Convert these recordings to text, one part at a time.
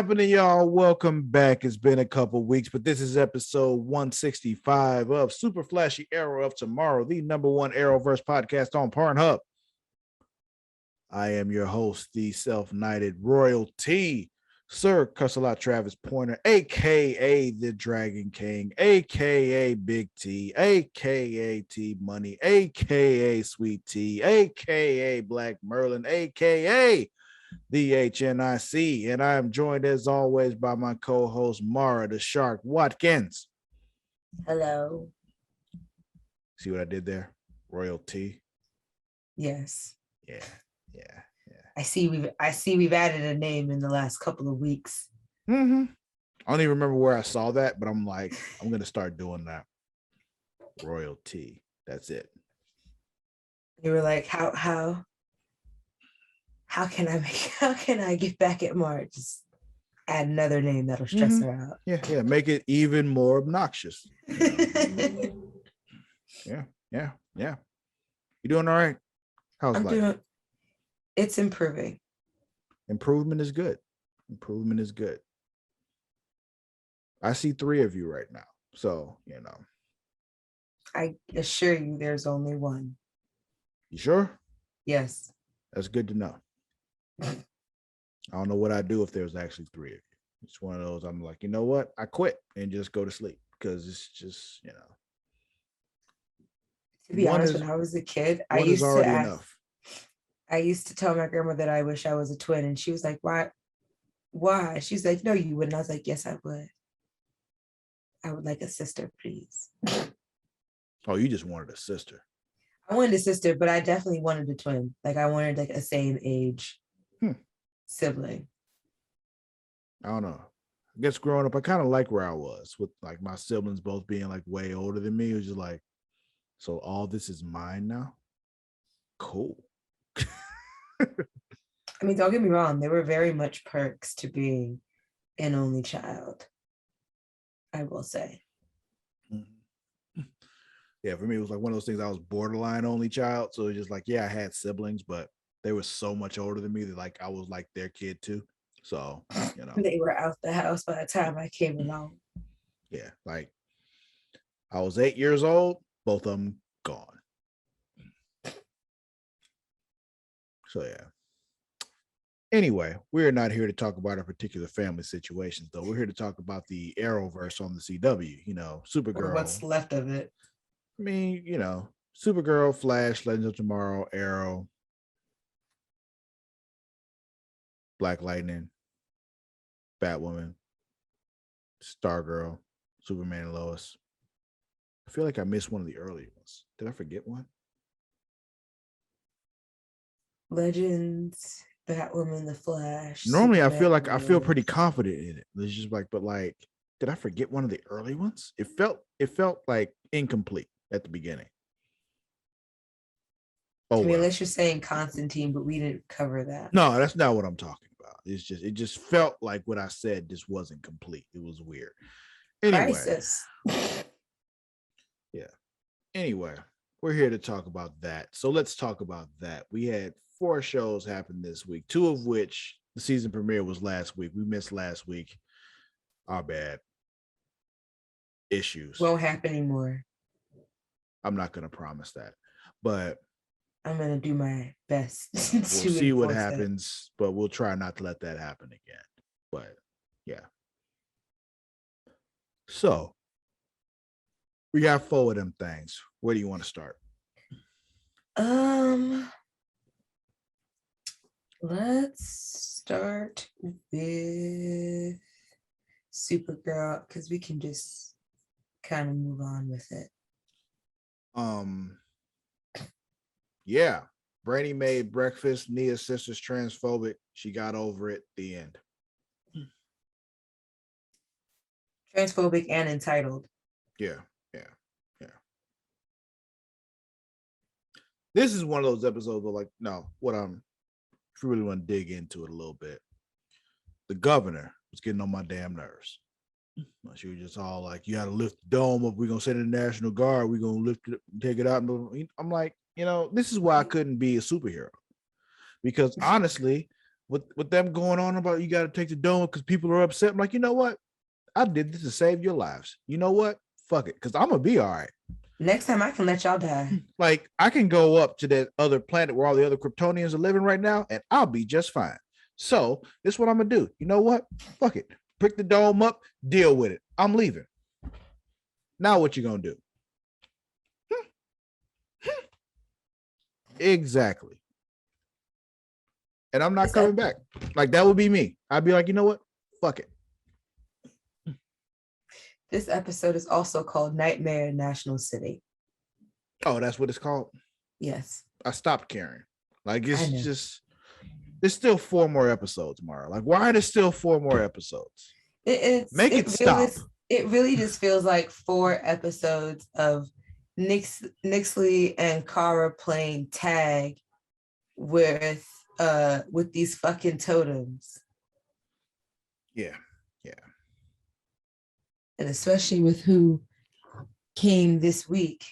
happening, y'all? Welcome back. It's been a couple weeks, but this is episode 165 of Super Flashy Arrow of Tomorrow, the number one Arrowverse podcast on Pornhub. I am your host, the self-knighted royalty, Sir Cussalott Travis Pointer, aka the Dragon King, aka Big T, aka T Money, aka Sweet T, aka Black Merlin, aka the HNIC, and I am joined as always by my co-host Mara the Shark Watkins. Hello. See what I did there? Royalty. Yes. Yeah. I see we've added a name in the last couple of weeks. I don't even remember where I saw that, but I'm like, I'm gonna start doing that. Royalty. That's it. You were like, how can I get back at Mark? Just add another name that'll stress her out. Yeah. Make it even more obnoxious. Yeah. You doing all right? How's life? It's improving. Improvement is good. I see 3 of you right now. So, I assure you there's only one. You sure? Yes. That's good to know. I don't know what I'd do if there was actually 3 of you. It's one of those, I'm like, you know what? I quit and just go to sleep because it's just, To be honest, when I was a kid, I used to tell my grandma that I wish I was a twin, and she was like, why? She's like, no, you wouldn't. I was like, yes, I would. I would like a sister, please. Oh, you just wanted a sister. I wanted a sister, but I definitely wanted a twin. Like I wanted like a same age sibling. I don't know. I guess growing up, I kind of like where I was with like my siblings both being like way older than me. It was just like, so all this is mine now? Cool. I mean, don't get me wrong. There were very much perks to being an only child, I will say. Yeah, for me, it was like one of those things. I was borderline only child. So it was just like, yeah, I had siblings, but they were so much older than me that like I was like their kid too. So, They were out the house by the time I came along. Yeah, like I was 8 years old, both of them gone. So, yeah. Anyway, we're not here to talk about our particular family situations, though. We're here to talk about the Arrowverse on the CW, Supergirl. Or what's left of it. I mean, Supergirl, Flash, Legends of Tomorrow, Arrow, Black Lightning, Batwoman, Stargirl, Superman Lois. I feel like I missed one of the early ones. Did I forget one? Legends, Batwoman, The Flash. Normally, Superman, I feel pretty confident in it. It's just like, but like, did I forget one of the early ones? It felt like incomplete at the beginning. Oh, unless you're saying Constantine, but we didn't cover that. No, that's not what I'm talking about. It just felt like what I said just wasn't complete. It was weird. Anyway. Crisis. Yeah. Anyway, we're here to talk about that. So let's talk about that. We had 4 shows happen this week, 2 of which the season premiere was last week. We missed last week. Our bad. Issues. Won't happen anymore. I'm not going to promise that, but I'm going to do my best. We'll see what happens, but we'll try not to let that happen again. But yeah. So we got 4 of them things. Where do you want to start? Let's start with Supergirl because we can just kind of move on with it. Yeah. Brainy made breakfast. Nia's sister's transphobic. She got over it. The end. Transphobic and entitled. Yeah. This is one of those episodes where, like, no, if you really want to dig into it a little bit, the governor was getting on my damn nerves. She was just all like, you got to lift the dome up. We're going to send in the National Guard. We're going to lift it, take it out. I'm like, this is why I couldn't be a superhero. Because honestly, with them going on about you got to take the dome because people are upset. I'm like, you know what? I did this to save your lives. You know what? Fuck it, because I'm gonna be all right. Next time I can let y'all die. Like I can go up to that other planet where all the other Kryptonians are living right now, and I'll be just fine. So this is what I'm gonna do. You know what? Fuck it. Pick the dome up, deal with it. I'm leaving. Now what you gonna do? Exactly. And I'm not coming back. Like that would be me. I'd be like, you know what? Fuck it. This episode is also called Nightmare in National City. Oh, that's what it's called? Yes. I stopped caring. Like it's I know. just there's still 4 more episodes, Mara. Like, why are there still 4 more episodes? Make it stop. It really just feels like 4 episodes of Nixley and Kara playing tag with these fucking totems. Yeah. And especially with who came this week.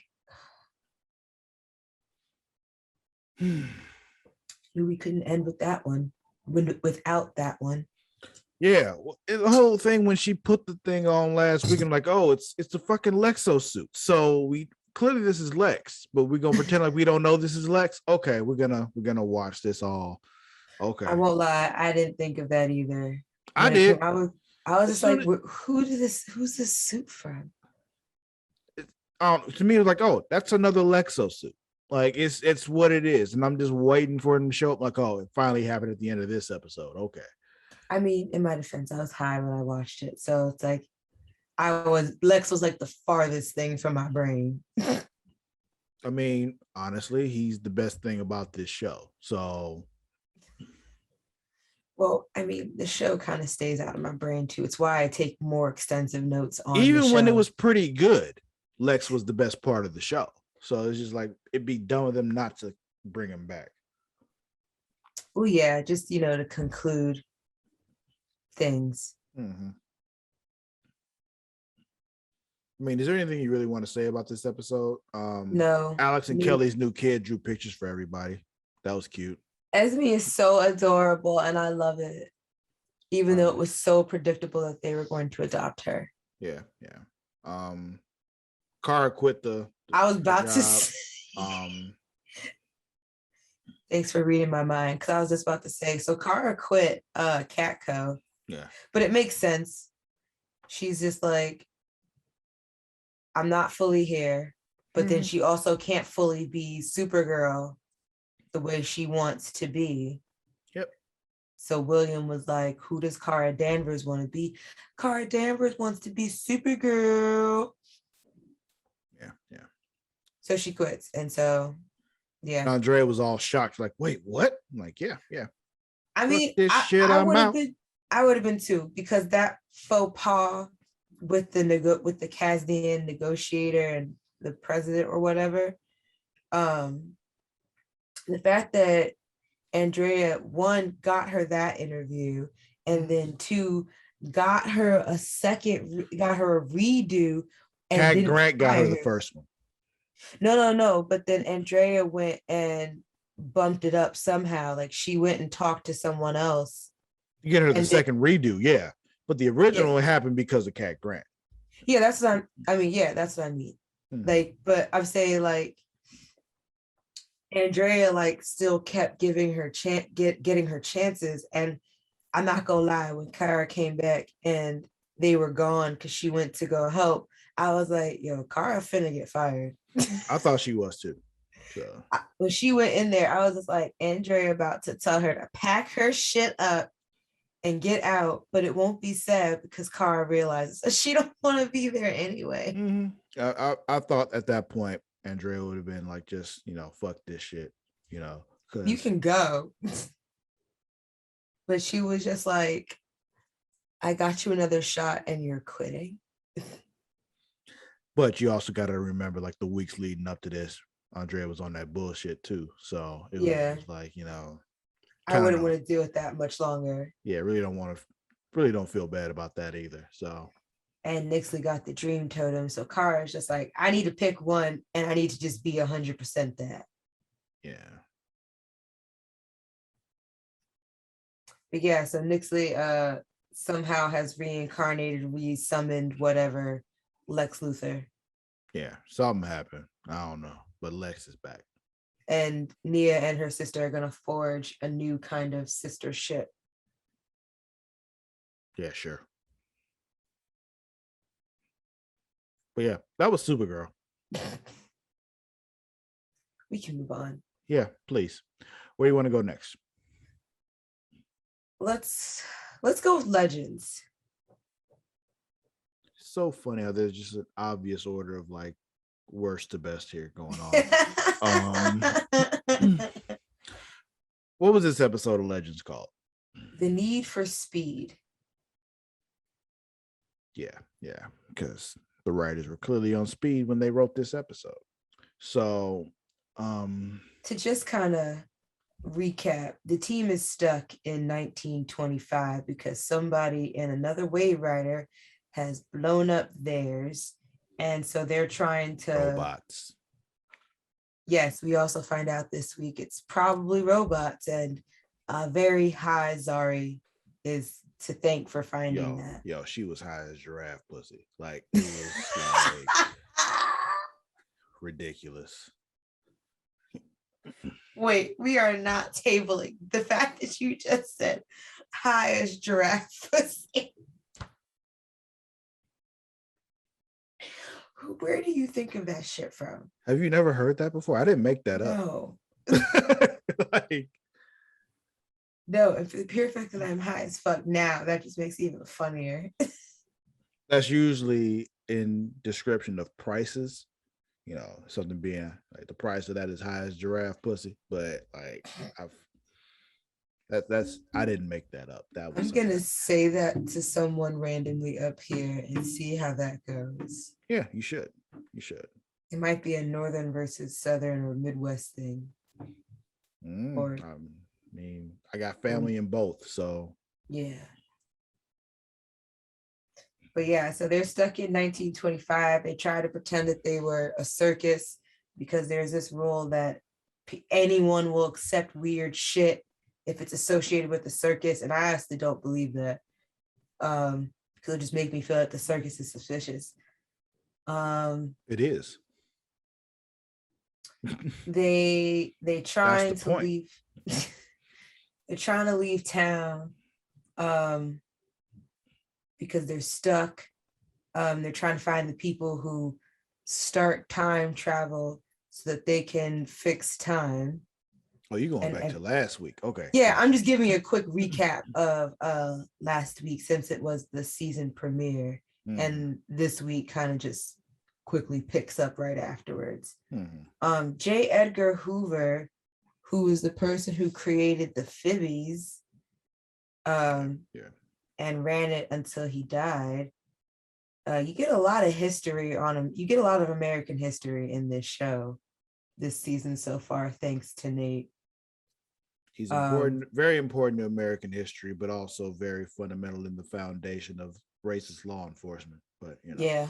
We couldn't end with that one. Without that one. Yeah, the whole thing when she put the thing on last week, I'm like, oh, it's the fucking Lexo suit. So we clearly this is Lex, but we're gonna pretend like we don't know this is Lex. Okay, we're gonna watch this all. Okay, I won't lie, I didn't think of that either. I did. I was just like, who's this suit from? To me, it was like, oh, that's another Lexo suit. Like it's what it is, and I'm just waiting for him to show up. Like, oh, it finally happened at the end of this episode. Okay. I mean, in my defense, I was high when I watched it, so it's like Lex was like the farthest thing from my brain. I mean, honestly, he's the best thing about this show. So, well, I mean, the show kind of stays out of my brain too. It's why I take more extensive notes on even when it was pretty good, Lex was the best part of the show. So it's just like it'd be dumb of them not to bring him back. Oh yeah, just to conclude things. Mm-hmm. I mean, is there anything you really want to say about this episode? No. Alex and Kelly's new kid drew pictures for everybody. That was cute. Esme is so adorable, and I love it. Even though it was so predictable that they were going to adopt her. Yeah. Kara quit I was about to say. Thanks for reading my mind, because I was just about to say, so Kara quit Catco. Yeah. But it makes sense. She's just like, I'm not fully here, but then she also can't fully be Supergirl the way she wants to be. Yep. So William was like, who does Kara Danvers want to be? Kara Danvers wants to be Supergirl. Yeah. So she quits. And so, yeah. Andrea was all shocked, like, wait, what? I'm like, yeah. I mean, I would have been too, because that faux pas with the Kasdian negotiator and the president or whatever, the fact that Andrea, 1, got her that interview, and then 2, got her a redo. And Cat Grant got her the first one. No. But then Andrea went and bumped it up somehow. Like she went and talked to someone else. You get her the second redo, yeah. But the original happened because of Cat Grant. Yeah, that's what that's what I mean. Like, but I'm saying like Andrea like still kept giving her getting her chances. And I'm not gonna lie, when Kara came back and they were gone because she went to go help, I was like, yo, Kara finna get fired. I thought she was too. So when she went in there, I was just like, Andrea about to tell her to pack her shit up and get out, but it won't be sad because Kara realizes she don't want to be there anyway. I thought at that point Andrea would have been like, just fuck this shit, you can go. But she was just like, I got you another shot and you're quitting. But you also got to remember, like the weeks leading up to this, Andrea was on that bullshit too. So it was like, I wouldn't want to deal with that much longer. Yeah, really don't feel bad about that either. So, and Nixley got the dream totem. So Kara's just like, I need to pick one and I need to just be 100% that. Yeah. But yeah, so Nixley somehow has reincarnated, re-summoned whatever Lex Luthor. Yeah, something happened. I don't know, but Lex is back. And Nia and her sister are gonna forge a new kind of sister ship. Yeah, sure. But yeah, that was Supergirl. We can move on. Yeah, please. Where do you want to go next? Let's go with Legends. So funny how there's just an obvious order of like worst to best here going on. What was this episode of Legends called? The Need for Speed. Yeah, because the writers were clearly on speed when they wrote this episode. So, to just kind of recap, the team is stuck in 1925 because somebody in another wave rider has blown up theirs, and so they're trying to robots. Yes, we also find out this week it's probably robots, and very high Zari is to thank for finding that. Yo, she was high as giraffe pussy. Like, it was like ridiculous. Wait, we are not tabling the fact that you just said high as giraffe pussy. Where do you think of that shit from? Have you never heard that before? I didn't make that up. Like, no, and for the pure fact that I'm high as fuck now, that just makes it even funnier. That's usually in description of prices, you know, something being like the price of that is high as giraffe pussy. But like, I didn't make that up. That was I'm gonna say that to someone randomly up here and see how that goes. Yeah, you should. You should. It might be a northern versus southern or Midwest thing. Or I mean, I got family in both, so yeah. But yeah, so they're stuck in 1925. They try to pretend that they were a circus because there's this rule that anyone will accept weird shit if it's associated with the circus. And I honestly don't believe that. Because it'll just make me feel like the circus is suspicious. It is. They trying to leave. They're trying to leave town because they're stuck. They're trying to find the people who start time travel so that they can fix time. Oh, you're going back to last week. Okay. Yeah, I'm just giving you a quick recap of last week since it was the season premiere. And this week kind of just quickly picks up right afterwards. J. Edgar Hoover, who is the person who created the Fibbies and ran it until he died. You get a lot of history on him. You get a lot of American history in this show this season so far, thanks to Nate. He's important, very important to American history, but also very fundamental in the foundation of racist law enforcement. But you know, yeah.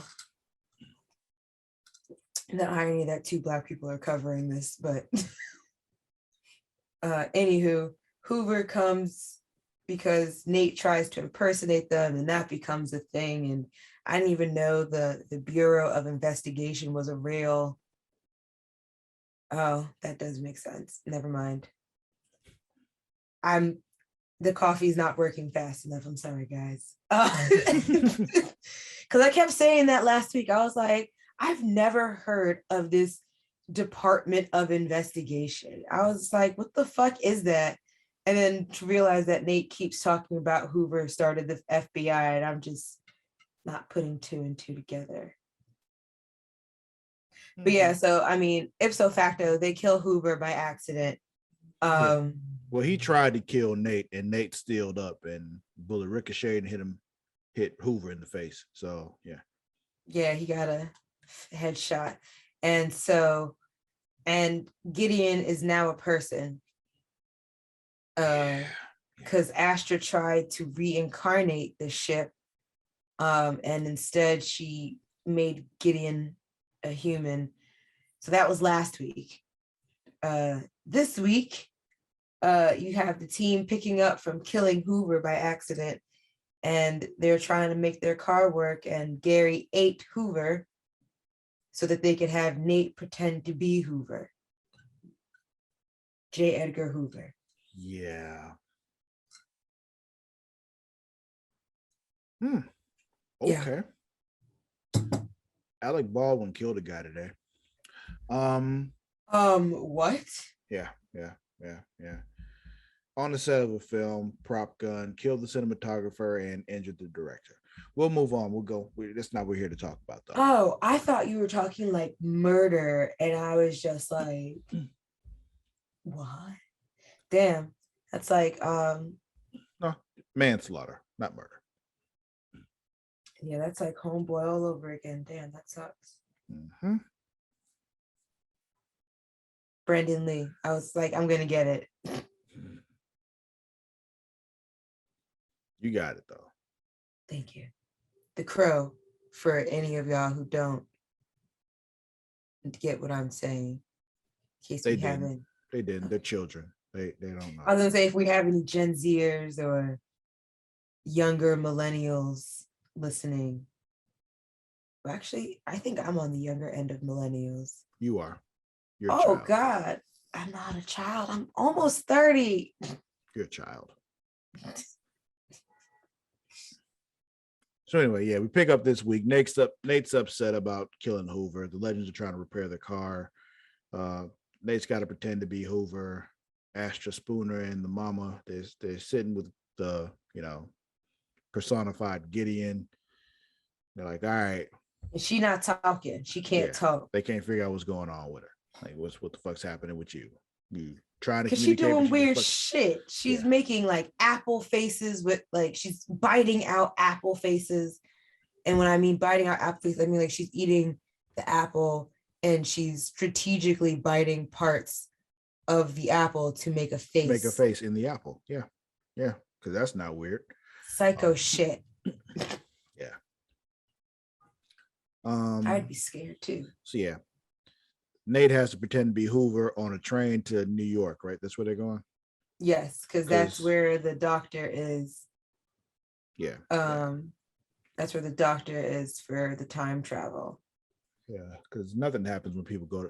The irony that two Black people are covering this, but anywho, Hoover comes because Nate tries to impersonate them, and that becomes a thing. And I didn't even know the Bureau of Investigation was a real. Oh, that does make sense. Never mind. The coffee's not working fast enough. I'm sorry, guys. Because I kept saying that last week. I was like, I've never heard of this Department of Investigation. I was like, what the fuck is that? And then to realize that Nate keeps talking about Hoover started the FBI, and I'm just not putting two and two together. But yeah, so I mean, ipso facto, they kill Hoover by accident. Well, he tried to kill Nate, and Nate steeled up, and bullet ricocheted and hit Hoover in the face. So yeah, he got a headshot, and Gideon is now a person. Because Astra tried to reincarnate the ship, and instead she made Gideon a human. So that was last week. This week, you have the team picking up from killing Hoover by accident, and they're trying to make their car work, and Gary ate Hoover so that they could have Nate pretend to be Hoover. J. Edgar Hoover. Yeah. Yeah. Okay. Alec Baldwin killed a guy today. What? Yeah. On the set of a film, prop gun, killed the cinematographer and injured the director. We'll move on. We'll go. That's not what we're here to talk about, though. Oh, I thought you were talking like murder, and I was just like, what? Damn. That's like, No, manslaughter, not murder. yeah, that's like Homeboy all over again. Damn, that sucks. Mm-hmm. Brandon Lee. I was like, I'm gonna get it. You got it, though. Thank you. The Crow, for any of y'all who don't get what I'm saying. In case They we didn't. haven't. They didn't. They're children. They don't know. I was gonna say, if we have any Gen Zers or younger millennials listening. Well, actually, I think I'm on the younger end of millennials. You are. You're a Oh child. God, I'm not a child. I'm almost 30. You're a child. So anyway, yeah, we pick up this week. Nate's upset about killing Hoover. The Legends are trying to repair the car. Nate's got to pretend to be Hoover. Astra Spooner and the mama, they're sitting with the, personified Gideon. They're like, all right. And she not talking. She can't talk. They can't figure out what's going on with her. Like, what the fuck's happening with you? You trying to because she's doing weird fucking... shit. She's making like apple faces with like she's biting out apple faces. And when I mean biting out apple faces, I mean like she's eating the apple and she's strategically biting parts of the apple to make a face. Make a face in the apple. Yeah. Yeah. Because that's not weird. Psycho shit. Yeah. I'd be scared too. So yeah. Nate has to pretend to be Hoover on a train to New York, right? That's where they're going? Yes, because that's where the doctor is. Yeah. That's where the doctor is for the time travel. Yeah, because nothing bad happens when people go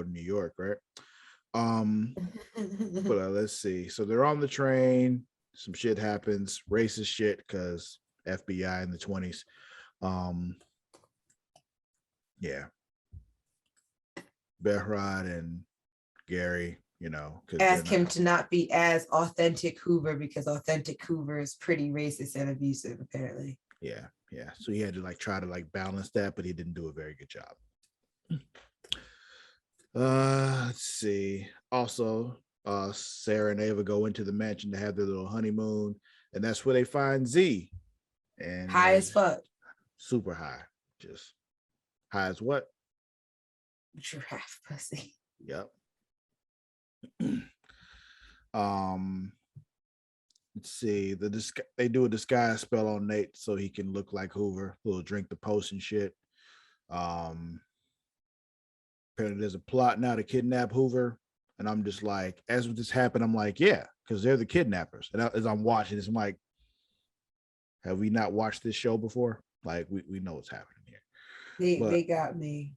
to New York, right? But let's see. So they're on the train. Some shit happens, racist shit, because FBI in the 20s. Yeah. Behrad and Gary, ask him to not be as authentic Hoover, because authentic Hoover is pretty racist and abusive, apparently. Yeah. So he had to try to balance that, but he didn't do a very good job. Let's see. Also, Sarah and Ava go into the mansion to have their little honeymoon, and that's where they find Z. And high as fuck. Super high. Just high as what? Giraffe pussy. Yep. Let's see. They do a disguise spell on Nate so he can look like Hoover. He'll drink the potion shit. Apparently there's a plot now to kidnap Hoover, and I'm just like, as this happened, I'm like, yeah, because they're the kidnappers. And as I'm watching this, I'm like, have we not watched this show before? Like, we know what's happening here. They got me.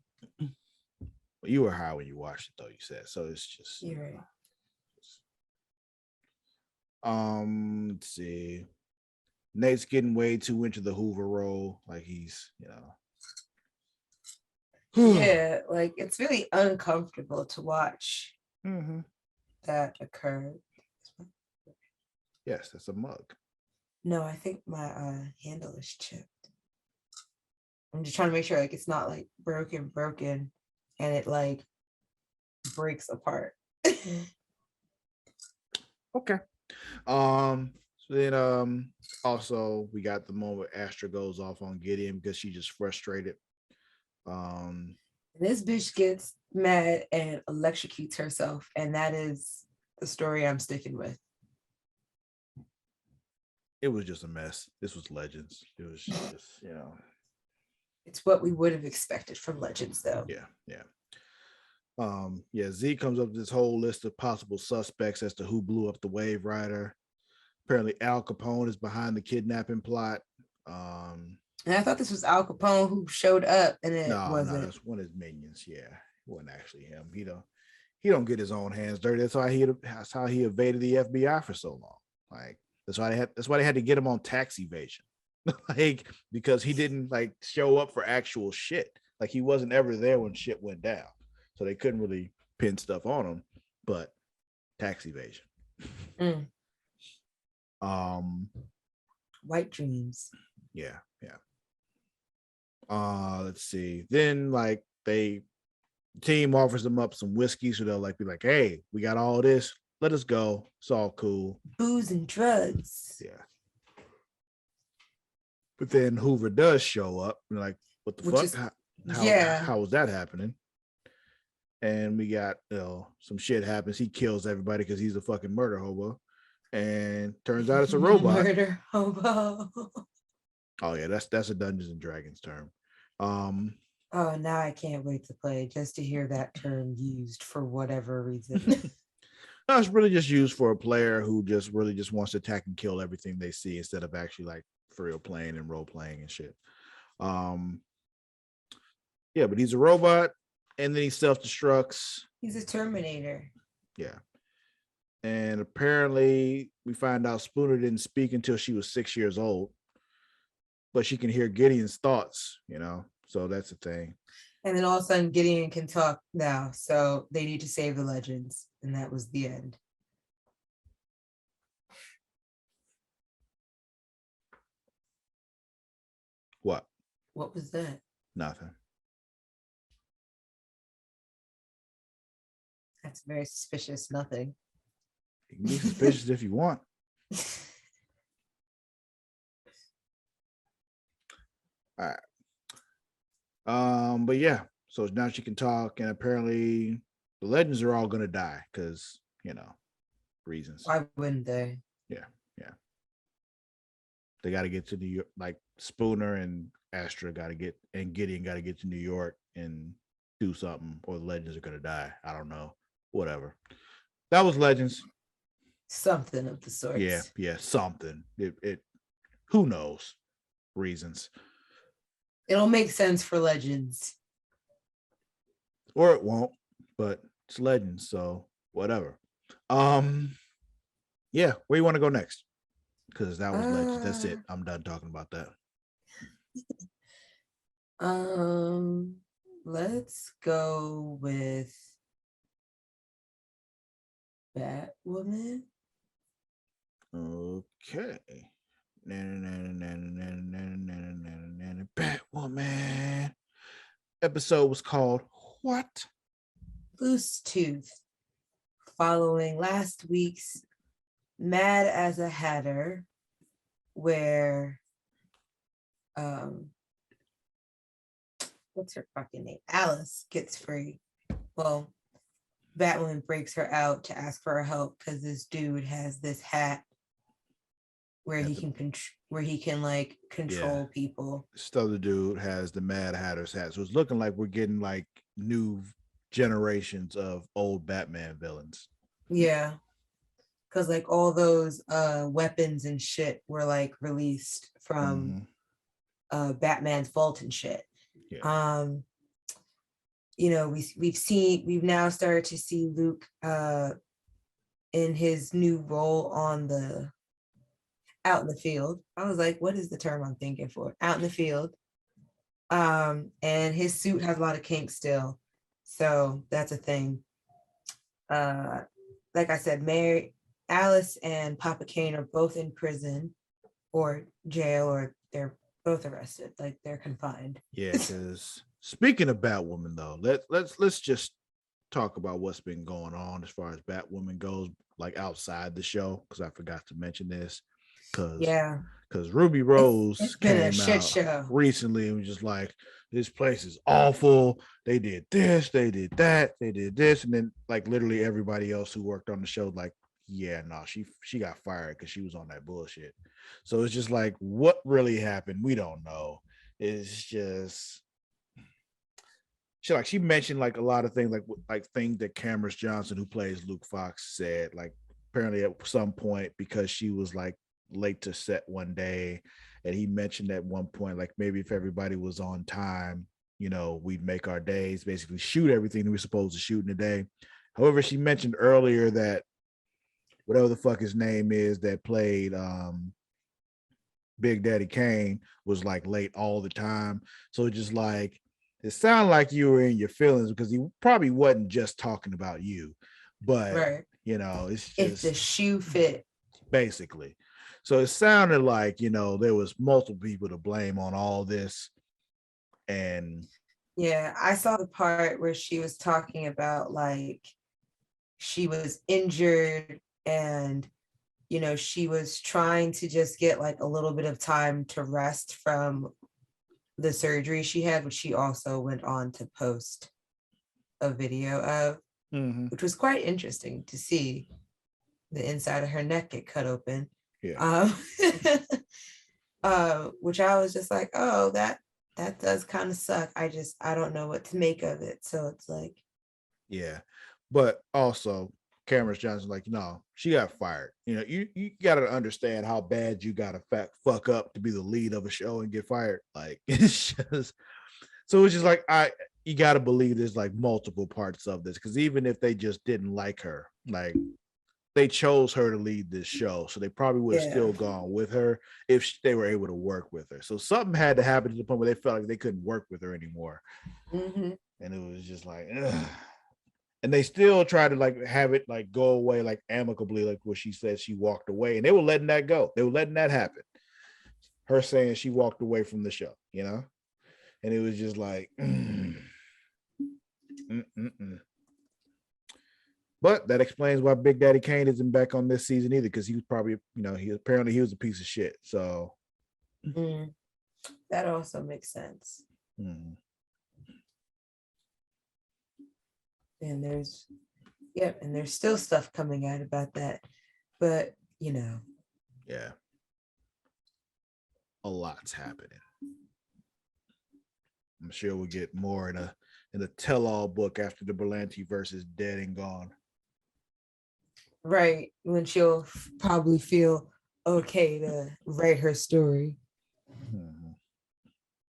You were high when you watched it, though, you said. So it's just... You're right. Let's see. Nate's getting way too into the Hoover role. Like, he's, Yeah, like, it's really uncomfortable to watch that occur. Yes, that's a mug. No, I think my handle is chipped. I'm just trying to make sure it's not broken and it breaks apart. Okay. So then also we got the moment where Astra goes off on Gideon because she's just frustrated. This bitch gets mad and electrocutes herself, and that is the story I'm sticking with. It was just a mess. This was Legends. It was just, It's what we would have expected from Legends, though. Yeah. Yeah, Z comes up with this whole list of possible suspects as to who blew up the Wave Rider. Apparently, Al Capone is behind the kidnapping plot. And I thought this was Al Capone who showed up, and it No, wasn't. that's one of his minions. Yeah, it wasn't actually him. He don't get his own hands dirty. That's how he evaded the FBI for so long. Like that's why they had to get him on tax evasion. Like because he didn't like show up for actual shit. Like he wasn't ever there when shit went down. So they couldn't really pin stuff on him, but tax evasion. Mm. Um White dreams. yeah. Let's see. Then like team offers them up some whiskey, so they'll like be like, hey, we got all this. Let us go. It's all cool. Booze and drugs. Yeah. But then Hoover does show up. And like, what the Which fuck? is- How yeah. how was that happening? And we got some shit happens. He kills everybody because he's a fucking murder hobo. And turns out it's a robot. Murder hobo. Oh yeah, that's a Dungeons and Dragons term. Oh, now I can't wait to play just to hear that term used for whatever reason. No, it's really just used for a player who just really just wants to attack and kill everything they see instead of actually like for real playing and role playing and shit. Yeah, but he's a robot and then he self-destructs. He's a Terminator. Yeah. And apparently we find out Spooner didn't speak until she was 6 years old, but she can hear Gideon's thoughts, so that's the thing. And then all of a sudden Gideon can talk now. So they need to save the legends. And that was the end. What? What was that? Nothing. That's very suspicious. Nothing. You can be suspicious if you want. All right. But yeah, so now she can talk, and apparently the legends are all gonna die because reasons. Why wouldn't they? Yeah. They got to get to New York. Like Spooner and Astra got to get, and Gideon got to get to New York and do something, or the legends are gonna die. I don't know. Whatever. That was Legends. Something of the sort. Yeah, something. It who knows? Reasons. It'll make sense for Legends. Or it won't, but it's Legends, so whatever. Yeah, where you want to go next? Because that was Legends. That's it. I'm done talking about that. Let's go with Batwoman. Okay. Batwoman. Episode was called What? Loose Tooth. Following last week's Mad as a Hatter, where what's her fucking name? Alice gets free. Well, Batwoman breaks her out to ask for her help because this dude has this hat where he can like control people. This other dude has the Mad Hatter's hat, so it's looking like we're getting like new generations of old Batman villains. Yeah, because like all those weapons and shit were like released from Batman's vault and shit. Yeah. We've now started to see Luke in his new role out in the field. I was like, what is the term I'm thinking for? Out in the field. And his suit has a lot of kinks still. So that's a thing. Like I said, Alice and Papa Kane are both in prison or jail, or they're both arrested. Like they're confined. Yeah, because speaking of Batwoman, though, let's just talk about what's been going on as far as Batwoman goes, like outside the show. Because I forgot to mention this. Because Ruby Rose came out recently and was just like, this place is awful. They did this, they did that, they did this, and then like literally everybody else who worked on the show, like, yeah, no, she got fired because she was on that bullshit. So it's just like, what really happened? We don't know. It's just she mentioned like a lot of things like things that Cameron Johnson, who plays Luke Fox, said, like apparently at some point, because she was like late to set one day, and he mentioned at one point like maybe if everybody was on time, we'd make our days, basically shoot everything that we're supposed to shoot in a day. However, she mentioned earlier that whatever the fuck his name is that played Big Daddy Kane was like late all the time. So it just like it sounded like you were in your feelings, because he probably wasn't just talking about you, but Right. it's just If the shoe fit. basically. So it sounded like, there was multiple people to blame on all this. And yeah, I saw the part where she was talking about like she was injured and she was trying to just get like a little bit of time to rest from the surgery she had, which she also went on to post a video of, which was quite interesting to see the inside of her neck get cut open. Yeah. Which I was just like, oh, that does kind of suck. I don't know what to make of it. So it's like, yeah. But also Cameron Johnson, like, no, she got fired. You got to understand how bad you got to fuck up to be the lead of a show and get fired. Like, it's just, so it's just like, you got to believe there's like multiple parts of this, because even if they just didn't like her, like they chose her to lead this show, so they probably would have still gone with her if they were able to work with her. So something had to happen to the point where they felt like they couldn't work with her anymore. And it was just like, ugh. And they still try to like have it like go away like amicably, like what she said she walked away, and they were letting that go. They were letting that happen. Her saying she walked away from the show, and it was just like, But that explains why Big Daddy Kane isn't back on this season either, because he was probably, he was a piece of shit. So that also makes sense. And there's still stuff coming out about that, but yeah, a lot's happening. I'm sure we'll get more in a tell-all book after the Berlanti versus Dead and Gone. Right, when she'll probably feel okay to write her story.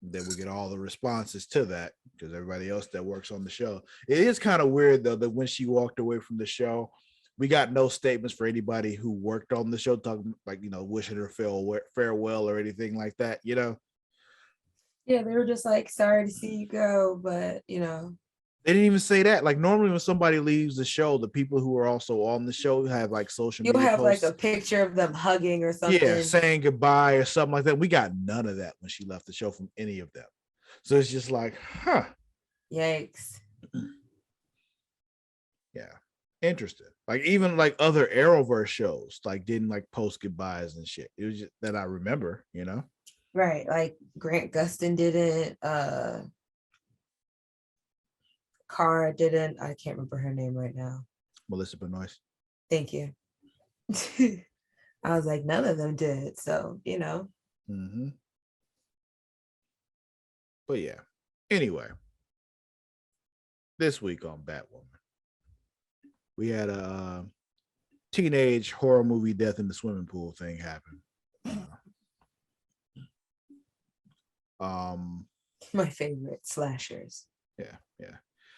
Then we get all the responses to that, because everybody else that works on the show. It is kind of weird though that when she walked away from the show, we got no statements for anybody who worked on the show, talking like, wishing her farewell or anything like that. Yeah, they were just like, sorry to see you go, but they didn't even say that. Like normally when somebody leaves the show, the people who are also on the show have like social media you'll have posts. like a picture of them hugging or something. Yeah, saying goodbye or something like that. We got none of that when she left the show from any of them. So it's just like, huh. Yikes. Yeah. Interesting. Like even like other Arrowverse shows like didn't like post goodbyes and shit. It was just that I remember, Right. Like Grant Gustin didn't, Cara didn't. I can't remember her name right now. Melissa Benoist. Thank you. I was like, none of them did. So, But yeah. Anyway, this week on Batwoman, we had a teenage horror movie death in the swimming pool thing happen. My favorite slashers. Yeah.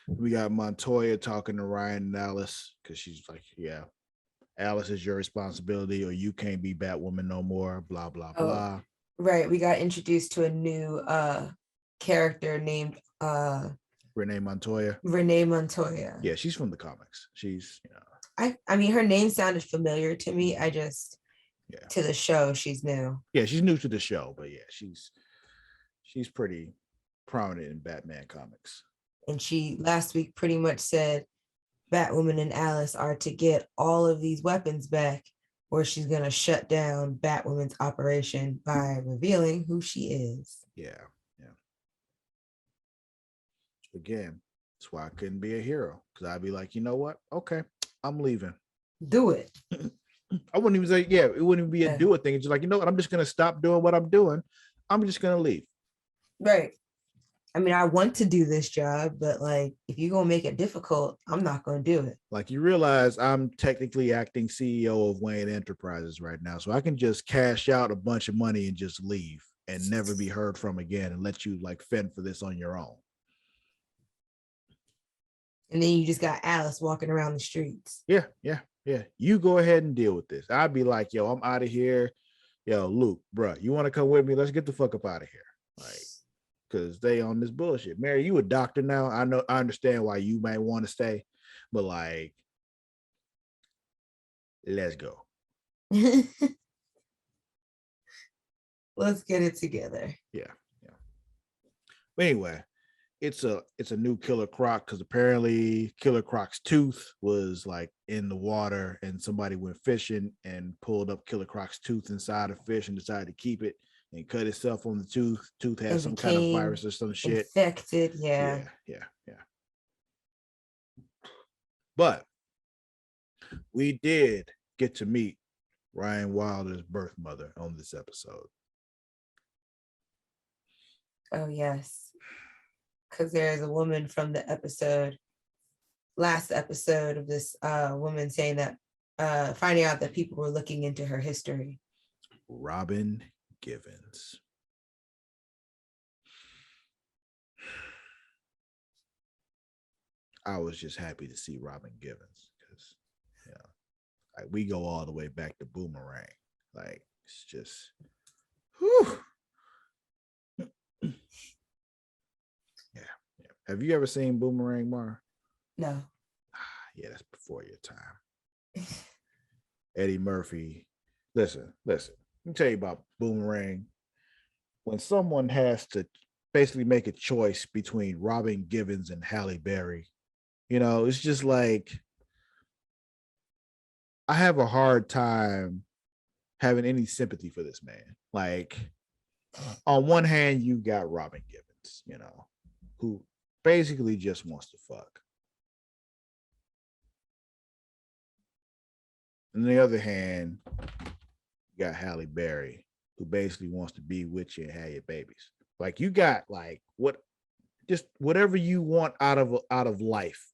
We got Montoya talking to Ryan and Alice, because she's like, yeah, Alice is your responsibility, or you can't be Batwoman no more, blah, blah, blah. Right. We got introduced to a new character named Renee Montoya. Yeah, she's from the comics. She's, I mean, her name sounded familiar to me. I just, to the show, she's new. Yeah, she's new to the show, but yeah, she's pretty prominent in Batman comics. And she last week pretty much said Batwoman and Alice are to get all of these weapons back, or she's going to shut down Batwoman's operation by revealing who she is. Yeah. Again, that's why I couldn't be a hero, because I'd be like, you know what? Okay, I'm leaving. Do it. I wouldn't even say, it wouldn't even be a do it thing. It's just like, you know what? I'm just going to stop doing what I'm doing. I'm just going to leave. Right. I mean, I want to do this job, but like, if you're gonna make it difficult, I'm not gonna do it. Like, you realize I'm technically acting CEO of Wayne Enterprises right now, so I can just cash out a bunch of money and just leave and never be heard from again and let you like fend for this on your own. And then you just got Alice walking around the streets. Yeah. You go ahead and deal with this. I'd be like, yo, I'm out of here. Yo, Luke, bruh, you want to come with me? Let's get the fuck up out of here. Like, because they on this bullshit. Mary, you a doctor now. I know, I understand why you might want to stay, but like, let's go. Let's get it together. Yeah. But anyway, it's a new Killer Croc, because apparently Killer Croc's tooth was like in the water and somebody went fishing and pulled up Killer Croc's tooth inside a fish and decided to keep it and cut itself on the tooth. Tooth had some kind of virus or some shit. Infected, yeah. But we did get to meet Ryan Wilder's birth mother on this episode. Oh, yes. Because there's a woman from the last episode of this woman saying that, finding out that people were looking into her history. Robin Givens. I was just happy to see Robin Givens because, you know, like, we go all the way back to Boomerang. Like, it's just, whew. Yeah. Have you ever seen Boomerang, Mar? No. Yeah, that's before your time. Eddie Murphy. Listen. Let me tell you about Boomerang. When someone has to basically make a choice between Robin Givens and Halle Berry, you know, it's just like, I have a hard time having any sympathy for this man. Like, on one hand, you got Robin Givens, you know, who basically just wants to fuck. On the other hand, you got Halle Berry, who basically wants to be with you and have your babies. Like, you got like just whatever you want out of life.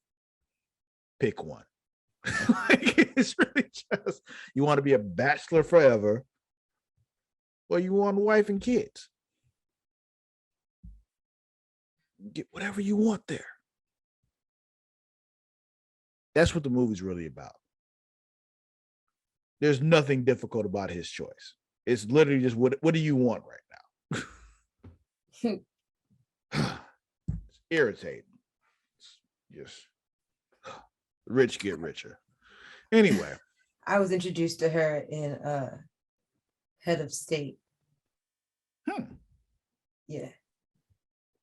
Pick one. Like, it's really just, you want to be a bachelor forever, or you want a wife and kids. Get whatever you want there. That's what the movie's really about. There's nothing difficult about his choice. It's literally just, what do you want right now? It's irritating. It's just, rich get richer. Anyway. I was introduced to her in Head of State. Yeah.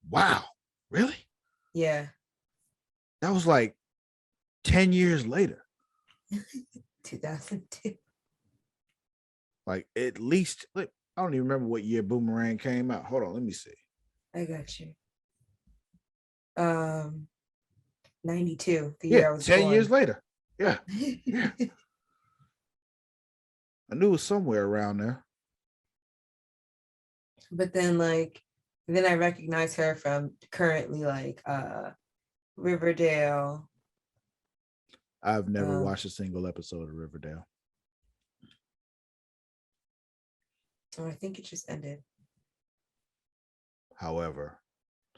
Wow. Really? Yeah. That was like 10 years later. 2002. Like, at least, like, I don't even remember what year Boomerang came out. Hold on, let me see. I got you. 92, the year I was 10 born. years later. Yeah. I knew it was somewhere around there. But then I recognize her from currently like Riverdale. I've never watched a single episode of Riverdale. Oh, I think it just ended. However,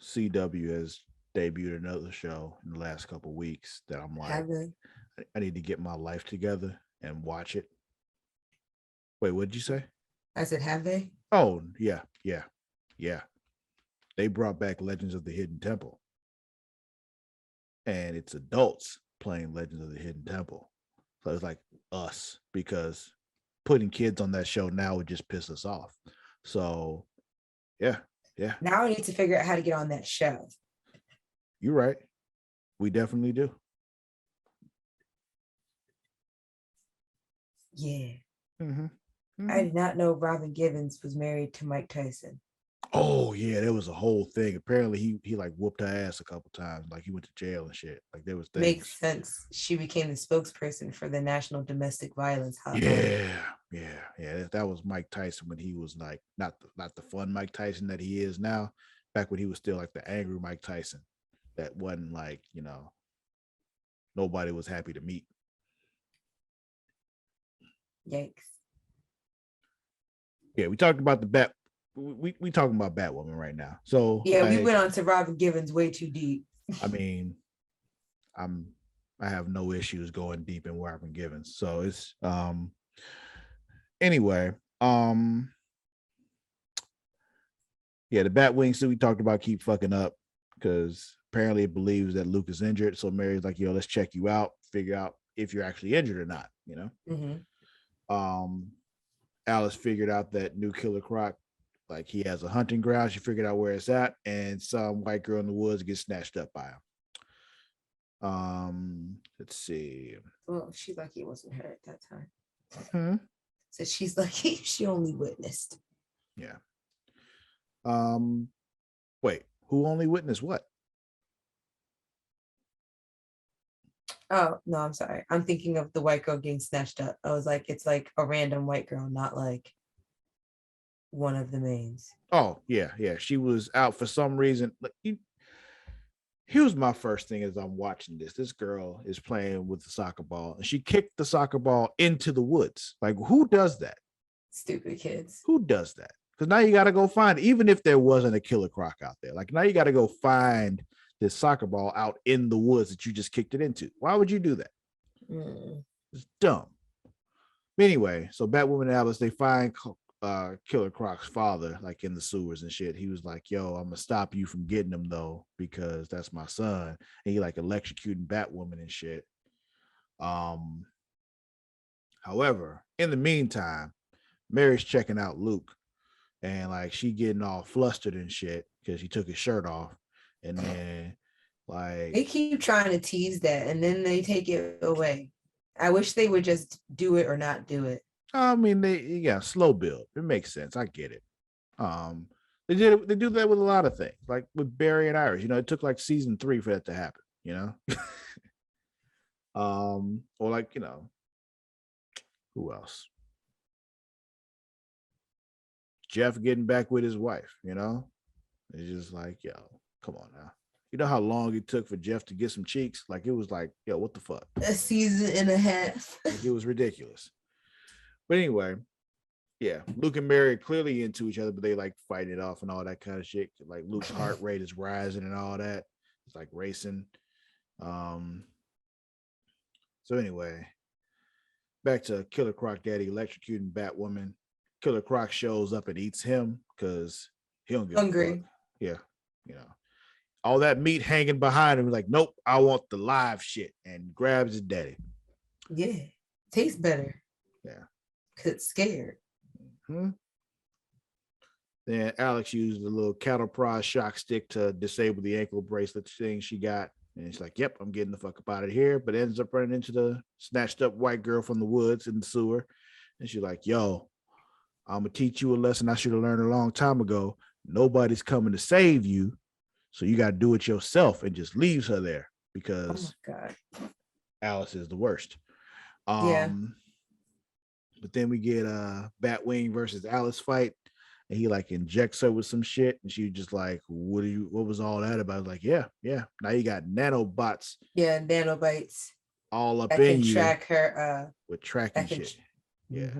CW has debuted another show in the last couple of weeks that I'm like, I need to get my life together and watch it. Wait, what did you say? I said, have they? Oh, yeah. They brought back Legends of the Hidden Temple. And it's adults playing Legends of the Hidden Temple. So it's like us, because putting kids on that show now would just piss us off. So, yeah. Now I need to figure out how to get on that show. You're right. We definitely do. Yeah. I did not know Robin Givens was married to Mike Tyson. Oh yeah, there was a whole thing. Apparently he like whooped her ass a couple times. Like, he went to jail and shit. Like, there was things. Makes sense. She became the spokesperson for the National Domestic Violence Hotline. Yeah. That was Mike Tyson when he was like not the fun Mike Tyson that he is now. back when he was still like the angry Mike Tyson. That wasn't like, nobody was happy to meet. Yikes. Yeah, we talked about the Bat. We talking about Batwoman right now. So yeah, we went on to Robin Givens way too deep. I mean, I have no issues going deep in Robin Givens. So it's anyway, yeah, the Batwing suit we talked about keep fucking up because apparently it believes that Luke is injured. So Mary's like, yo, let's check you out, figure out if you're actually injured or not, Alice figured out that new Killer Croc, like he has a hunting ground. She figured out where it's at, and some white girl in the woods gets snatched up by him. Let's see. Well, she's lucky it wasn't her at that time. So she's lucky she only witnessed. Yeah. Wait, who only witnessed what? Oh, no, I'm sorry. I'm thinking of the white girl getting snatched up. I was like, it's like a random white girl, not like one of the mains. Oh, yeah. She was out for some reason. Here's my first thing as I'm watching this. This girl is playing with the soccer ball and she kicked the soccer ball into the woods. Like, who does that? Stupid kids. Who does that? Because now you got to go find, even if there wasn't a Killer Croc out there, like now you got to go find this soccer ball out in the woods that you just kicked it into. Why would you do that? It's dumb. Anyway, so Batwoman and Alice, they find Killer Croc's father like in the sewers and shit. He was like, yo, I'm gonna stop you from getting him though, because that's my son. And he like electrocuting Batwoman and shit. However, in the meantime, Mary's checking out Luke and like she getting all flustered and shit because he took his shirt off. And then like they keep trying to tease that and then they take it away. I wish they would just do it or not do it. I mean, slow build. It makes sense. I get it. They do that with a lot of things, like with Barry and Iris. It took like season 3 for that to happen, or like, who else? Jeff getting back with his wife, It's just like, yo, come on now. You know how long it took for Jeff to get some cheeks? Like, it was like, yo, what the fuck? A season and a half. Like, it was ridiculous. But anyway, yeah, Luke and Mary are clearly into each other, but they like fight it off and all that kind of shit. Like Luke's heart rate is rising and all that. It's like racing. So anyway, back to Killer Croc Daddy electrocuting Batwoman. Killer Croc shows up and eats him because he don't get hungry. Yeah, all that meat hanging behind him. Like, nope, I want the live shit, and grabs his daddy. Yeah, tastes better. Yeah, cause scared. Then Alex used the little cattle prod shock stick to disable the ankle bracelet thing she got. And she's like, yep, I'm getting the fuck up out of here. But ends up running into the snatched up white girl from the woods in the sewer. And she's like, yo, I'm going to teach you a lesson I should have learned a long time ago. Nobody's coming to save you. So you got to do it yourself, and just leaves her there because Alice is the worst. Yeah. But then we get Batwing versus Alice fight. And he like injects her with some shit, and she just like, what was all that about? I was like, yeah. Now you got nanobots. Yeah, nanobites. All up in you. Track her with tracking shit. Yeah.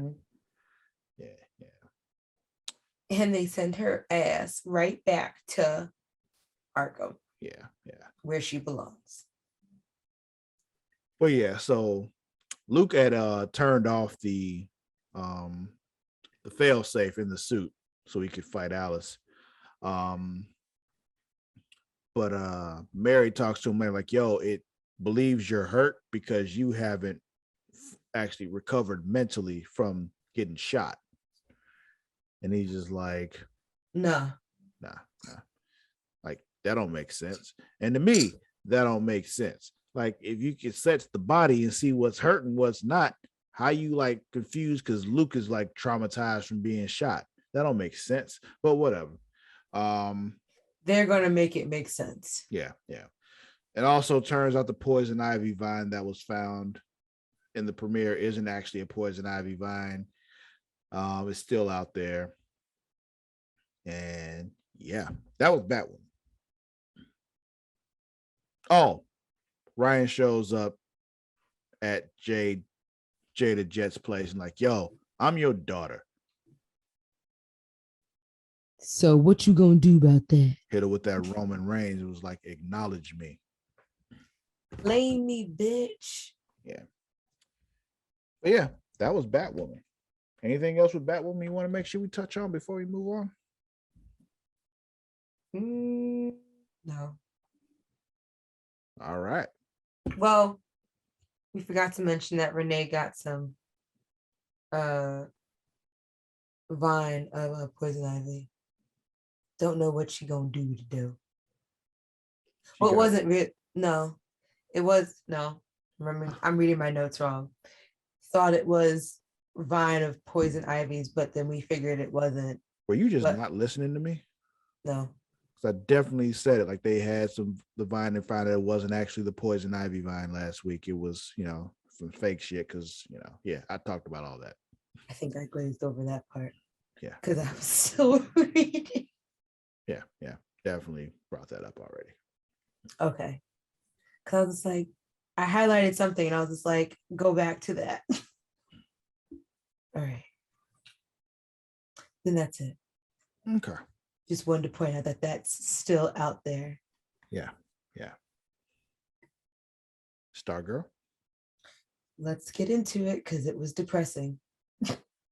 And they send her ass right back to Arkham. Yeah. Where she belongs. But yeah, so Luke had turned off the fail safe in the suit so he could fight Alice. But Mary talks to him like, yo, it believes you're hurt because you haven't actually recovered mentally from getting shot. And he's just like, nah. Like, that don't make sense. And to me, that don't make sense. Like, if you can sense the body and see what's hurting, what's not, how you like confused because Luke is like traumatized from being shot. That don't make sense, but whatever. They're gonna make it make sense. Yeah. It also turns out the poison ivy vine that was found in the premiere isn't actually a poison ivy vine. It's still out there. And Yeah, that was Batwoman. Oh, Ryan shows up at Jada Jet's place and like, yo, I'm your daughter. So what you gonna do about that? Hit her with that Roman Reigns. It was like, acknowledge me. Blame me, bitch. Yeah. But yeah, that was Batwoman. Anything else with Batwoman you want to make sure we touch on before we move on? No. All right. Well, we forgot to mention that Renee got some vine of poison ivy. Don't know what she gonna do to do. Well, it wasn't real. No, it was no. Remember, I'm reading my notes wrong. Thought it was vine of poison ivies, but then we figured it wasn't. Were you just not listening to me? No. Because I definitely said it. Like they had the vine and found out it wasn't actually the poison ivy vine last week. It was, some fake shit. Because, yeah, I talked about all that. I think I glazed over that part. Yeah. Because I was still reading. Yeah, definitely brought that up already. Okay. Because I was like, I highlighted something and I was just like, go back to that. All right. Then that's it. Okay. Just wanted to point out that that's still out there. Yeah. Stargirl. Let's get into it because it was depressing.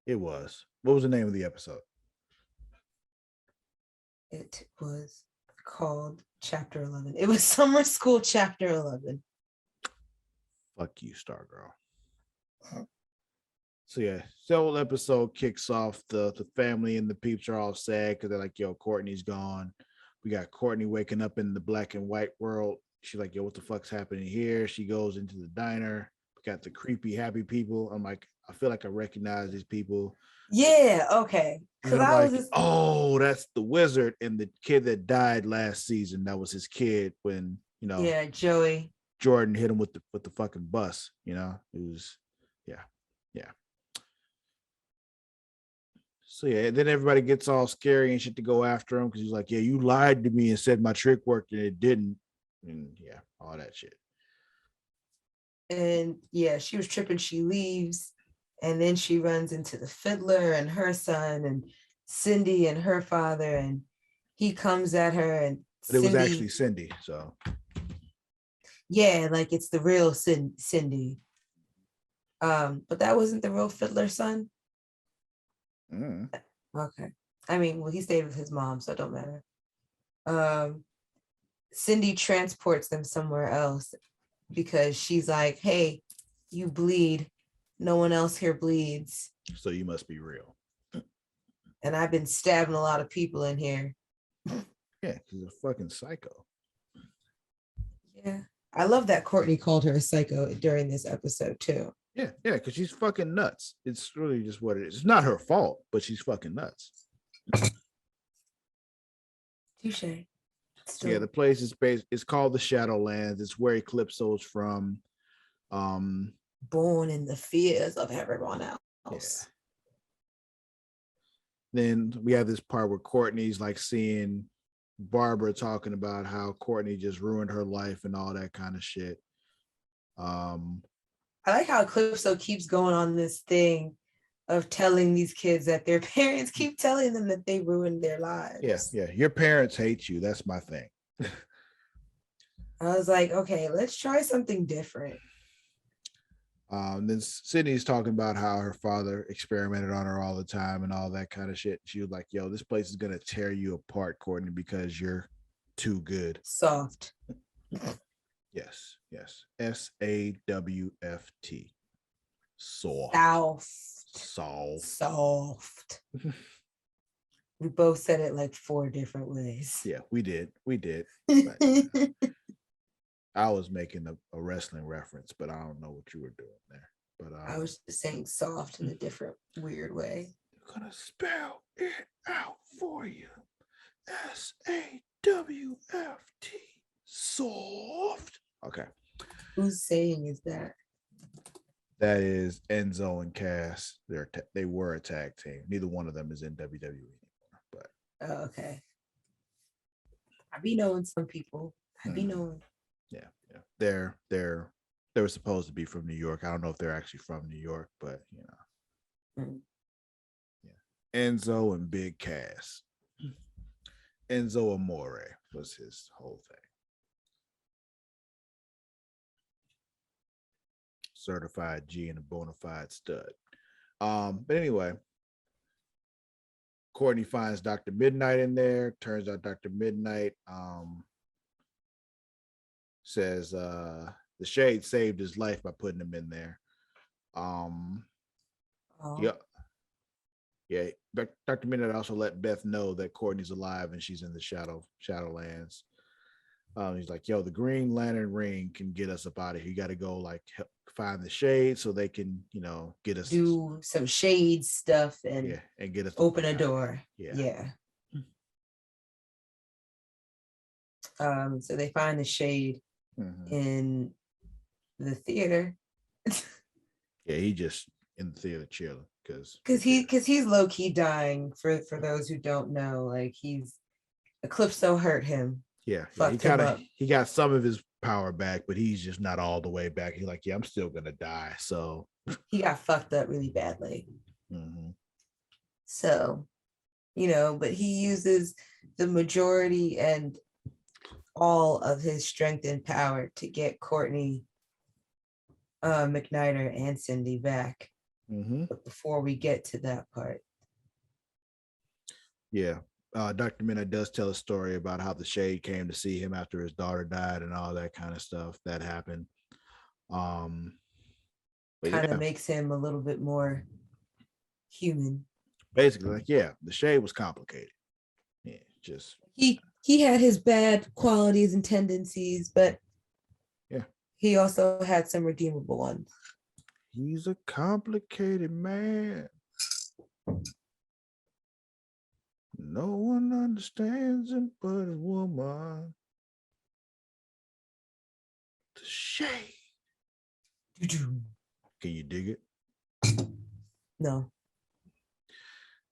It was. What was the name of the episode? It was called Chapter 11. It was Summer School Chapter 11. Fuck you, Stargirl. So yeah, the whole episode kicks off. The family and the peeps are all sad because they're like, yo, Courtney's gone. We got Courtney waking up in the black and white world. She's like, yo, what the fuck's happening here? She goes into the diner. We got the creepy, happy people. I'm like, I feel like I recognize these people. Yeah, okay. Because I was like, just, oh, that's the wizard and the kid that died last season. That was his kid when, yeah, Joey Jordan hit him with the fucking bus. It was, yeah. So yeah, then everybody gets all scary and shit to go after him because he's like, yeah, you lied to me and said my trick worked and it didn't. And yeah, all that shit. And yeah, she was tripping. She leaves. And then she runs into the fiddler and her son and Cindy and her father. And he comes at her and but it was actually Cindy. So yeah, like it's the real Cindy. But that wasn't the real fiddler's son. Okay. I mean, well, he stayed with his mom, so it don't matter. Cindy transports them somewhere else because she's like, hey, you bleed. No one else here bleeds. So you must be real. And I've been stabbing a lot of people in here. Yeah, she's a fucking psycho. Yeah. I love that Courtney called her a psycho during this episode too. Yeah, because she's fucking nuts. It's really just what it is. It's not her fault, but she's fucking nuts. Touche. Yeah, the place is based. It's called the Shadowlands. It's where Eclipso's from. Born in the fears of everyone else. Yeah. Then we have this part where Courtney's like seeing Barbara talking about how Courtney just ruined her life and all that kind of shit. I like how Eclipso keeps going on this thing of telling these kids that their parents keep telling them that they ruined their lives. Yeah. Your parents hate you. That's my thing. I was like, okay, let's try something different. Then Sydney's talking about how her father experimented on her all the time and all that kind of shit. She was like, yo, this place is going to tear you apart, Courtney, because you're too good. Soft. Yes. SAWFT. Soft. We both said it like 4 different ways. Yeah, we did. I was making a wrestling reference, but I don't know what you were doing there. But I was just saying soft in a different weird way. I'm gonna spell it out for you. SAWFT. Soft. Okay. Whose saying is that? That is Enzo and Cass. They were a tag team. Neither one of them is in WWE anymore. But okay. I be knowing some people. I be knowing. Yeah. They were supposed to be from New York. I don't know if they're actually from New York, but yeah. Enzo and Big Cass. Enzo Amore was his whole thing. Certified G and a bona fide stud. But anyway, Courtney finds Dr. Midnight in there. Turns out Dr. Midnight says the Shade saved his life by putting him in there. Yeah. Yeah. But Dr. Midnight also let Beth know that Courtney's alive and she's in the Shadowlands. He's like, yo, the Green Lantern ring can get us up out of here. You got to go like find the Shade so they can, get us do some shade stuff and get us open a door. Yeah. So they find the Shade in the theater. Yeah, he just in the theater chilling because he's low key dying. For those who don't know, like Eclipso hurt him. Yeah, he got some of his power back, but he's just not all the way back. He's like, yeah, I'm still gonna die. So he got fucked up really badly. So, but he uses the majority and all of his strength and power to get Courtney, McNider, and Cindy back. But before we get to that part, Dr. Midnight does tell a story about how the Shade came to see him after his daughter died and all that kind of stuff that happened. Kind of makes him a little bit more human. Basically, like, the Shade was complicated. Yeah, just he had his bad qualities and tendencies, but he also had some redeemable ones. He's a complicated man. No one understands him but a woman. The Shade. Can you dig it? No.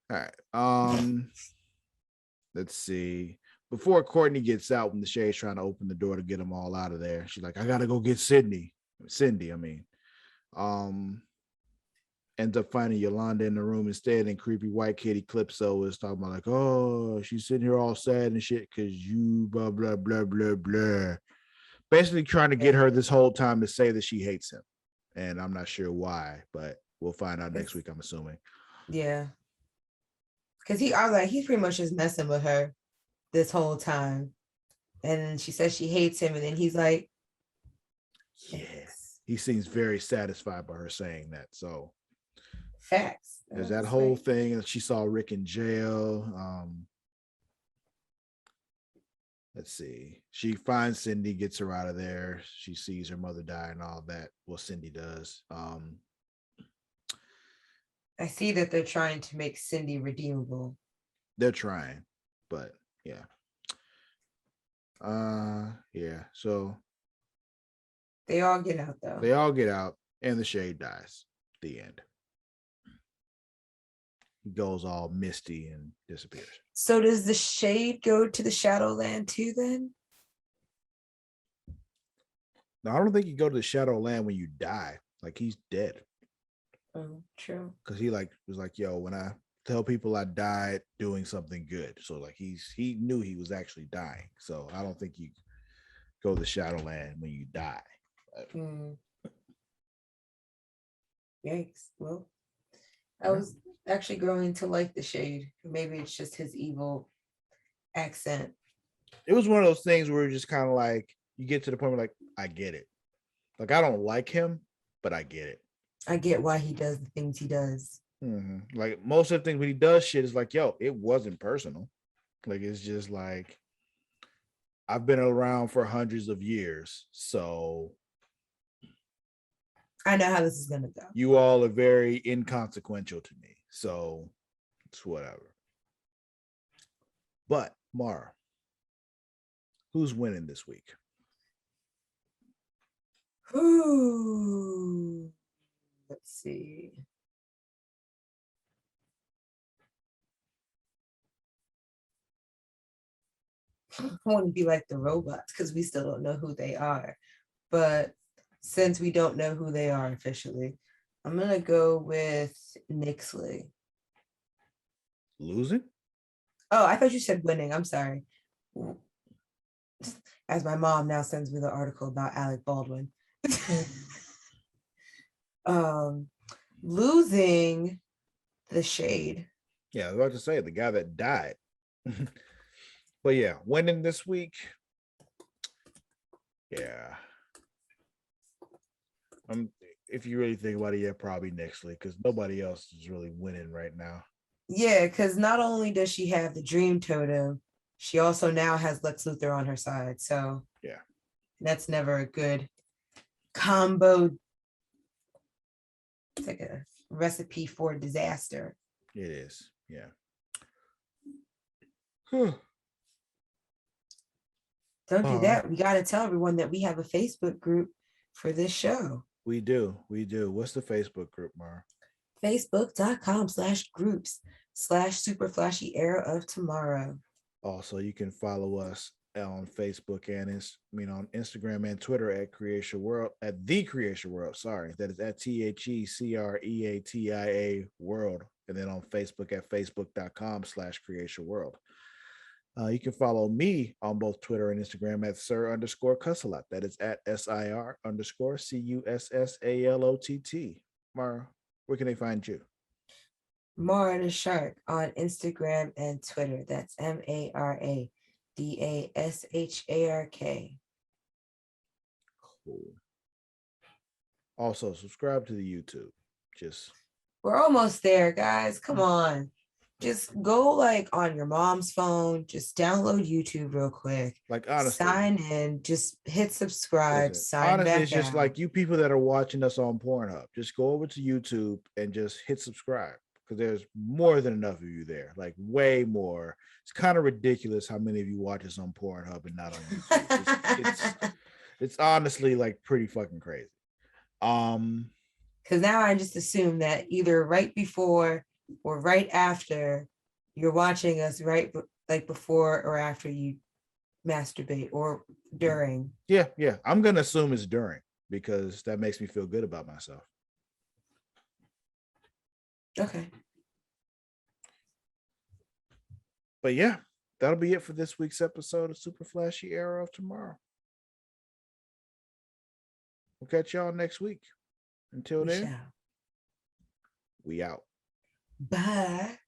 All right. Let's see. Before Courtney gets out, when the Shade's trying to open the door to get them all out of there, she's like, I gotta go get Cindy, I mean. Ends up finding Yolanda in the room instead, and creepy white kid Eclipso is talking about like, oh, she's sitting here all sad and shit because you blah blah blah blah blah. Basically trying to get her this whole time to say that she hates him. And I'm not sure why, but we'll find out next week, I'm assuming. Yeah. Because I was like, he's pretty much just messing with her this whole time. And she says she hates him. And then he's like, yes. He seems very satisfied by her saying that. So facts. There's that whole thing that she saw Rick in jail. Let's see. She finds Cindy, gets her out of there. She sees her mother die and all that. Well, Cindy does. I see that they're trying to make Cindy redeemable. They're trying, but yeah. So they all get out though. They all get out, and the Shade dies. The end. He goes all misty and disappears. So does the Shade go to the Shadowland too then? No, I don't think you go to the Shadowland when you die. Like, he's dead. Oh, true. Because he was like, yo, when I tell people I died doing something good. So like he knew he was actually dying. So I don't think you go to the Shadowland when you die. Yikes. Well, I was actually growing to like the Shade. Maybe it's just his evil accent. It was one of those things where just kind of like you get to the point where like, I get it. Like, I don't like him, but I get it. I get why he does the things he does. Like most of the things when he does shit is like, yo, it wasn't personal. Like, it's just like, I've been around for hundreds of years, so I know how this is gonna go. You all are very inconsequential to me, so it's whatever. But Mara, who's winning this week? Ooh, let's see. want to be like the robots because we still don't know who they are. But since we don't know who they are officially, I'm gonna go with Nixley. Losing? Oh, I thought you said winning. I'm sorry. As my mom now sends me the article about Alec Baldwin. Losing the Shade. Yeah, I was about to say the guy that died. But yeah, winning this week. Yeah. If you really think about it, yeah, probably Nixley, because nobody else is really winning right now. Yeah, because not only does she have the Dream Totem, she also now has Lex Luthor on her side. So yeah, that's never a good combo. It's like a recipe for disaster. it is. Yeah. Huh. Don't do that. We got to tell everyone that we have a Facebook group for this show. We do. What's the Facebook group, Mara? Facebook.com/groups/super flashy era of tomorrow. Also, you can follow us on Facebook and on Instagram and Twitter at Creation World, at The Creation World. Sorry, that is at TheCreatia World. And then on Facebook at Facebook.com/Creation World. You can follow me on both Twitter and Instagram at Sir_Cussalott. That is at SIR_CUSSALOTT. Mara, where can they find you? Mara the Shark on Instagram and Twitter. That's MARADASHARK. Cool. Also, subscribe to the YouTube. We're almost there, guys. Come on. Just go like on your mom's phone, just download YouTube real quick. Like honestly, sign in, just hit subscribe, sign honestly, back it's just out. like you people that are watching us on Pornhub, just go over to YouTube and just hit subscribe because there's more than enough of you there, like way more. It's kind of ridiculous how many of you watch us on Pornhub and not on YouTube. It's honestly like pretty fucking crazy. Because now I just assume that either right before or right after you're watching us, right like before or after you masturbate or during. Yeah. I'm gonna assume it's during because that makes me feel good about myself. Okay. But yeah, that'll be it for this week's episode of Super Flashy Era of Tomorrow. We'll catch y'all next week. Until then, we out. Bye.